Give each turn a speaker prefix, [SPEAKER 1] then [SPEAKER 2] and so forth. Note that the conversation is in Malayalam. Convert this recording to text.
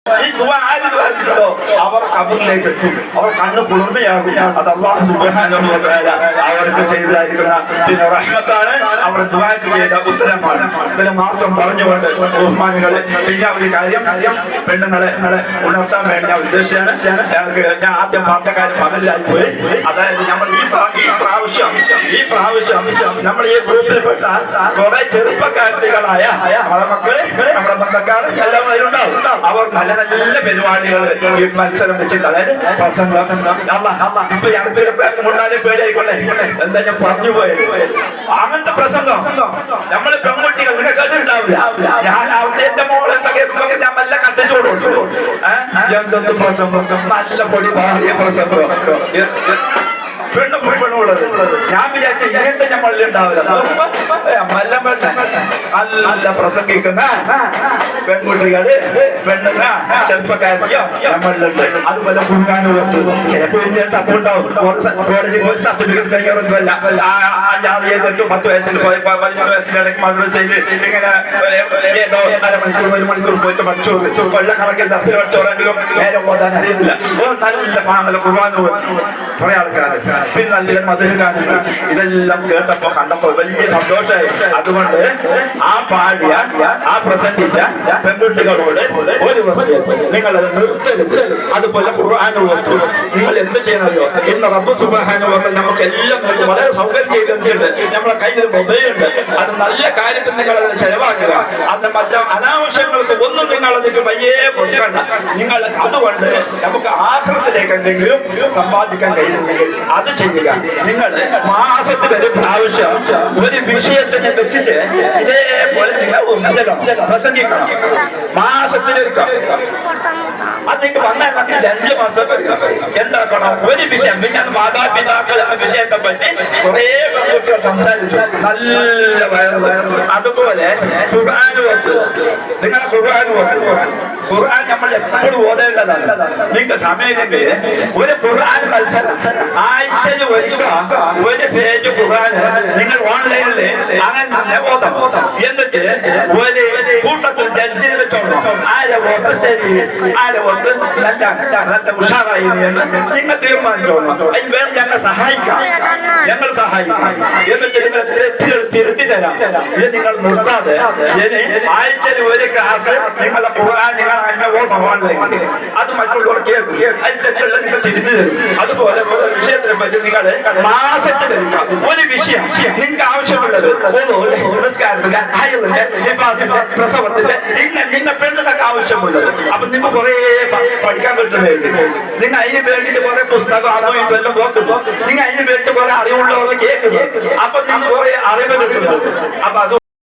[SPEAKER 1] ഈ ദുആ ആര് ദ്വാരത്തിലോ അവർ ഖബറിലേക്ക് എത്തും, അവർ കണ്ണ് കുളിർമയാകും. അത് അല്ലാഹു സുബ്ഹാനഹു വ തആല അവർക്ക് ചെയ്തായിരിക്കുന്ന പിന്നെ റഹ്മത്താണ്, അവർ ദുആക്ക് ചെയ്ത ഉത്തരമാണ്. ഇതിനെ മാത്രം പറഞ്ഞുകൊണ്ട് ബഹുമാനികളെ, പിന്നെ ഒരു കാര്യം പെണ്ണുങ്ങളെ ഉണർത്താൻ വേണ്ടി ഞാൻ ഉദ്ദേശിച്ചാണ്. ഞാൻ ആദ്യം പറഞ്ഞ കാര്യം പകലായി പോയി. അതായത് നമ്മൾ ഈ പ്രാവശ്യം നമ്മൾ ഈ ഗ്രൂപ്പിൽപ്പെട്ട കുറെ ചെറുപ്പക്കാരികളായ നമ്മുടെ മക്കള്, നമ്മുടെ ബന്ധക്കാർ എല്ലാം അതിലുണ്ടാവും. അവർ നല്ല നല്ല പരിപാടികൾ ഈ മത്സരം വെച്ചിട്ട്, അതായത് പ്രസംഗം. ഇപ്പൊ അടുത്തുണ്ടാലും പേടിയായിക്കൊള്ളേ, എന്താ ഞാൻ പറഞ്ഞു പോയത്. അങ്ങനത്തെ പ്രസംഗം നമ്മള് പെൺകുട്ടികൾ നിങ്ങൾ കേട്ടിട്ടുണ്ടാവില്ല. ഞാൻ എന്റെ മോൾ എന്തൊക്കെ ഞാൻ നല്ല കത്തിച്ചു കൊടുത്തു. എന്തൊന്നും പ്രസംഗം, നല്ല പൊടി ഭാര്യ പ്രസംഗം, പെണ്ണുള്ളത്. ഞാൻ വിചാരിച്ച ഇങ്ങനത്തെ നമ്മളിൽ ഉണ്ടാവില്ല. നല്ല പ്രസംഗിക്കുന്ന പെൺകുട്ടികള്, പെണ്ണുങ്ങ ചെറുപ്പക്കാരിയോ നമ്മളിലുണ്ട്. അതുപോലെ കുറുകാനുള്ളത് ചിലപ്പോൾ തപ്പുണ്ടാവും. കോളേജിൽ സർട്ടിഫിക്കറ്റ് കഴിഞ്ഞവരൊന്നുമല്ല. 5 ചെയ്തിട്ട് 10 വയസ്സിൽ 13 വയസ്സിലിടയ്ക്ക് മദ്രസയിൽ ഇങ്ങനെ അരമണിക്കൂർ 1 മണിക്കൂർ പോയിട്ട് പഠിച്ചോറ് കൊല്ലക്കണക്കിൽ ദർശനം പഠിച്ചോറെങ്കിലും നേരെ പോകാൻ അറിയത്തില്ല. നല്ല പാങ്ങല കുർബാന കുറെ ആൾക്കാർ, പിന്നെ നല്ല മധുര കാണുക. ഇതെല്ലാം കേട്ടപ്പോ കണ്ടപ്പോ വലിയ സന്തോഷമായി. അതുകൊണ്ട് ആ പാടിയ ആ പ്രസംഗിച്ച പെൺകുട്ടികളോട് ഒരു വസിയത്ത്, നിങ്ങളത് നിർത്തരുത്. അതുപോലെ ഖുർആൻ ഓതുക. നിങ്ങൾ എന്ത് ചെയ്യണമല്ലോ, ഇന്ന് റബ്ബ് സുബ്ഹാനഹു വ തആല നമുക്ക് എല്ലാം വളരെ സൗകര്യം ചെയ്തിട്ടുണ്ട്. നമ്മളെ കയ്യിൽ മൊബൈലുണ്ട്. അത് നല്ല കാര്യത്തിൽ നിങ്ങൾ അത് ചെലവാക്കുക. അത് മറ്റു അനാവശ്യങ്ങൾക്ക് ഒന്നും നിങ്ങൾ അതിന് വയ്യേ കൊടുക്കണ്ട. നിങ്ങൾ അതുകൊണ്ട് നമുക്ക് ആഖിറത്തിലേക്ക് എന്തെങ്കിലും സമ്പാദിക്കാൻ കഴിയുന്നെങ്കിൽ അത് ചെയ്യുക. നിങ്ങൾ മാസത്തിൽ ഒരു പ്രാവശ്യം ഒരു വിഷയത്തിനെ വെച്ചിട്ട് ഇതേപോലെ നിങ്ങൾ പ്രസംഗിക്കണം. മാസത്തിലൊരുക്കം അതിലേക്ക് വന്നാൽ 2 മാസമൊക്കെ എന്താക്കണം ഒരു വിഷയം. പിന്നെ മാതാപിതാക്കൾ എന്ന വിഷയത്തെ പറ്റി കുറേ പെൺകുട്ടികൾ സംസാരിച്ചു. നല്ല വയറ്. അതുപോലെ ഖുർആൻ ഓത്ത്, നിങ്ങളെ ഖുർആൻ ഓത്ത്. ഖുർആൻ നമ്മൾ എപ്പോഴും ഓതേണ്ടതാണ്. നിങ്ങൾക്ക് സമയമെങ്കിൽ ഒരു ഖുർആൻ മത്സരം ആഴ്ചയിൽ ഒരു പേജ് ഖുർആൻ നിങ്ങൾ ഓൺലൈനിൽ അങ്ങനെ ഓതണം. എന്നിട്ട് ഒരു കൂട്ടത്തിൽ ജഡ്ജി വെച്ചോളൂ. ആരെ ഓത്ത് ശരി, ആരെ ഓത്ത് നല്ല ഉഷാറായി എന്ന് നിങ്ങൾ തീരുമാനിച്ചോളണം. അതിന് വേണ്ടി ഞങ്ങൾ സഹായിക്കാം. എന്നിട്ട് നിങ്ങൾ തെറ്റുകൾ തിരുത്തി തരാം. ഇത് നിങ്ങൾ നിർത്താതെ ആഴ്ചയിൽ ഒരു ക്ലാസ് നിങ്ങളുടെ ഖുർആൻ നിങ്ങൾ അങ്ങനെ ഓതണം ഓൺലൈനിൽ. അത് മറ്റുള്ളവർ കേൾക്കും. അതിന് തെറ്റുള്ള നിങ്ങൾ തിരുത്തി തരും. അതുപോലെ വിഷയത്തിനെ പറ്റി നിങ്ങൾ മാസത്തിലെടുക്കാം. ഒരു വിഷയം നിങ്ങൾക്ക് ആവശ്യമുള്ളത് പ്രസവത്തിന്റെ നിങ്ങൾ പെണ്ണുങ്ങൾക്ക് ആവശ്യമുള്ളത്. അപ്പൊ നിങ്ങൾ കുറെ പഠിക്കാൻ പറ്റുന്നുണ്ട്. നിങ്ങൾ അതിന് വേണ്ടിയിട്ട് കുറെ പുസ്തകം അതോ ഇതെല്ലാം നോക്കുന്നു. നിങ്ങൾ അതിന് വേണ്ടി കുറെ അറിവുള്ളവർ കേൾക്കുന്നു. അപ്പൊ നിങ്ങൾ കുറെ അറിവ് കിട്ടുന്നുണ്ട്. അപ്പൊ അത്